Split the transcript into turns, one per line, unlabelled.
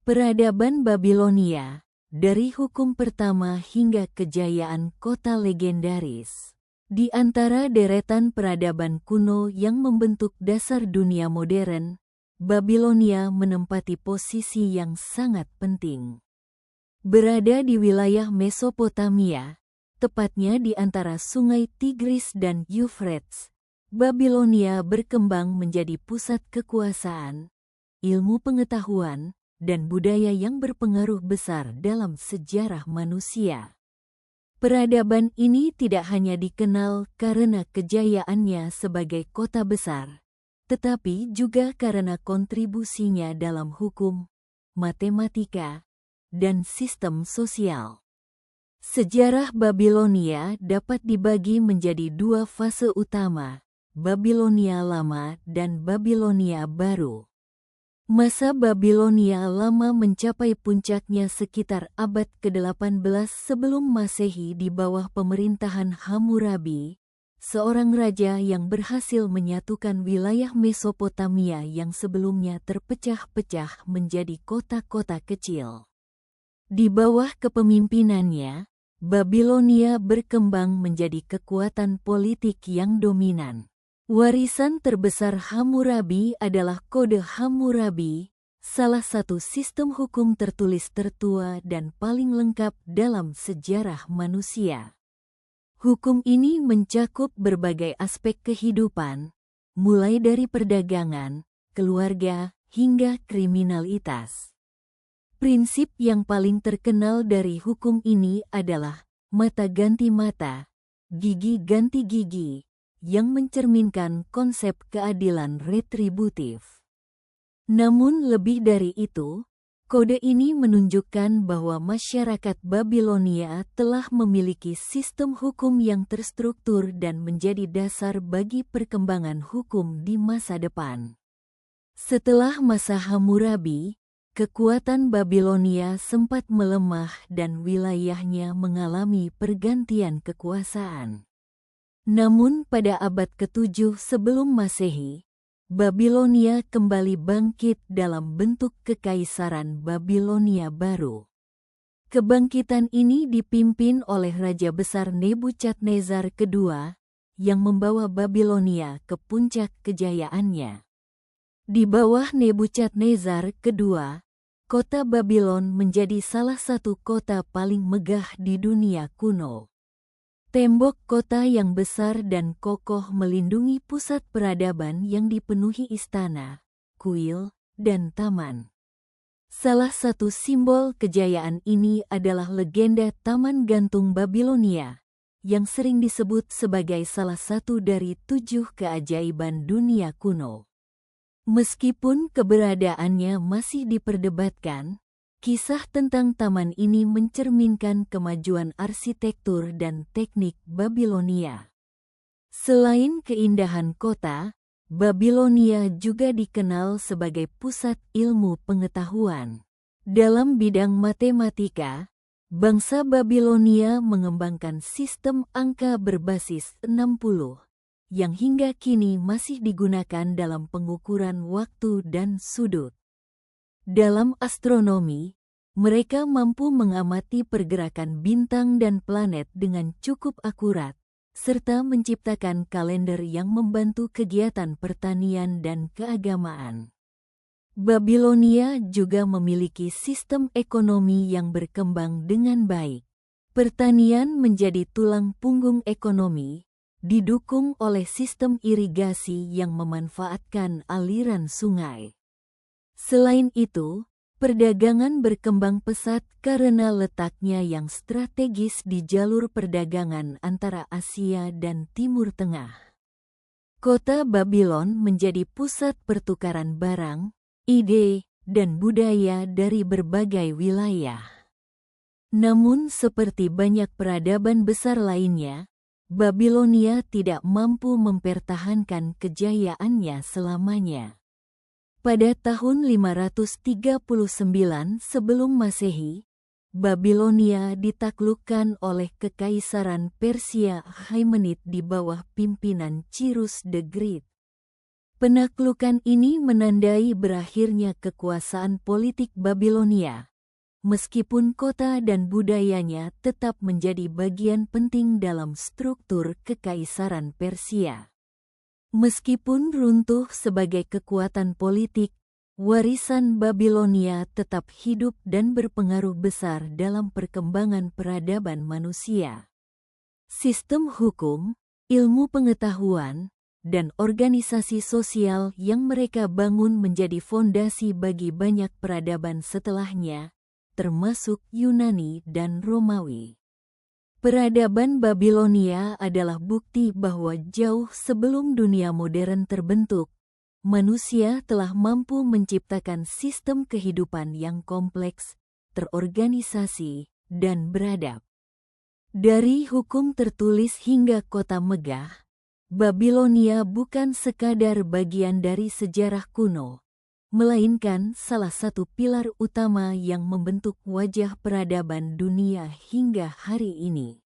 Peradaban Babilonia, dari hukum pertama hingga kejayaan kota legendaris. Di antara deretan peradaban kuno yang membentuk dasar dunia modern, Babilonia menempati posisi yang sangat penting. Berada di wilayah Mesopotamia, tepatnya di antara sungai Tigris dan Euphrates, Babilonia berkembang menjadi pusat kekuasaan, ilmu pengetahuan, dan budaya yang berpengaruh besar dalam sejarah manusia. Peradaban ini tidak hanya dikenal karena kejayaannya sebagai kota besar, tetapi juga karena kontribusinya dalam hukum, matematika, dan sistem sosial. Sejarah Babilonia dapat dibagi menjadi dua fase utama, Babilonia Lama dan Babilonia Baru. Masa Babilonia Lama mencapai puncaknya sekitar abad ke-18 sebelum Masehi di bawah pemerintahan Hammurabi, seorang raja yang berhasil menyatukan wilayah Mesopotamia yang sebelumnya terpecah-pecah menjadi kota-kota kecil. Di bawah kepemimpinannya, Babilonia berkembang menjadi kekuatan politik yang dominan. Warisan terbesar Hammurabi adalah Kode Hammurabi, salah satu sistem hukum tertulis tertua dan paling lengkap dalam sejarah manusia. Hukum ini mencakup berbagai aspek kehidupan, mulai dari perdagangan, keluarga, hingga kriminalitas. Prinsip yang paling terkenal dari hukum ini adalah mata ganti mata, gigi ganti gigi, yang mencerminkan konsep keadilan retributif. Namun lebih dari itu, kode ini menunjukkan bahwa masyarakat Babilonia telah memiliki sistem hukum yang terstruktur dan menjadi dasar bagi perkembangan hukum di masa depan. Setelah masa Hammurabi, kekuatan Babilonia sempat melemah dan wilayahnya mengalami pergantian kekuasaan. Namun pada abad ke-7 sebelum Masehi, Babilonia kembali bangkit dalam bentuk Kekaisaran Babilonia Baru. Kebangkitan ini dipimpin oleh Raja Besar Nebukadnezar II, yang membawa Babilonia ke puncak kejayaannya. Di bawah Nebukadnezar II, kota Babylon menjadi salah satu kota paling megah di dunia kuno. Tembok kota yang besar dan kokoh melindungi pusat peradaban yang dipenuhi istana, kuil, dan taman. Salah satu simbol kejayaan ini adalah legenda Taman Gantung Babilonia, yang sering disebut sebagai salah satu dari 7 keajaiban dunia kuno. Meskipun keberadaannya masih diperdebatkan, kisah tentang taman ini mencerminkan kemajuan arsitektur dan teknik Babilonia. Selain keindahan kota, Babilonia juga dikenal sebagai pusat ilmu pengetahuan. Dalam bidang matematika, bangsa Babilonia mengembangkan sistem angka berbasis 60, yang hingga kini masih digunakan dalam pengukuran waktu dan sudut. Dalam astronomi, mereka mampu mengamati pergerakan bintang dan planet dengan cukup akurat, serta menciptakan kalender yang membantu kegiatan pertanian dan keagamaan. Babilonia juga memiliki sistem ekonomi yang berkembang dengan baik. Pertanian menjadi tulang punggung ekonomi, didukung oleh sistem irigasi yang memanfaatkan aliran sungai. Selain itu, perdagangan berkembang pesat karena letaknya yang strategis di jalur perdagangan antara Asia dan Timur Tengah. Kota Babylon menjadi pusat pertukaran barang, ide, dan budaya dari berbagai wilayah. Namun seperti banyak peradaban besar lainnya, Babilonia tidak mampu mempertahankan kejayaannya selamanya. Pada tahun 539 sebelum Masehi, Babilonia ditaklukkan oleh Kekaisaran Persia Achaemenid di bawah pimpinan Cyrus the Great. Penaklukan ini menandai berakhirnya kekuasaan politik Babilonia, meskipun kota dan budayanya tetap menjadi bagian penting dalam struktur kekaisaran Persia. Meskipun runtuh sebagai kekuatan politik, warisan Babilonia tetap hidup dan berpengaruh besar dalam perkembangan peradaban manusia. Sistem hukum, ilmu pengetahuan, dan organisasi sosial yang mereka bangun menjadi fondasi bagi banyak peradaban setelahnya, termasuk Yunani dan Romawi. Peradaban Babilonia adalah bukti bahwa jauh sebelum dunia modern terbentuk, manusia telah mampu menciptakan sistem kehidupan yang kompleks, terorganisasi, dan beradab. Dari hukum tertulis hingga kota megah, Babilonia bukan sekadar bagian dari sejarah kuno, melainkan salah satu pilar utama yang membentuk wajah peradaban dunia hingga hari ini.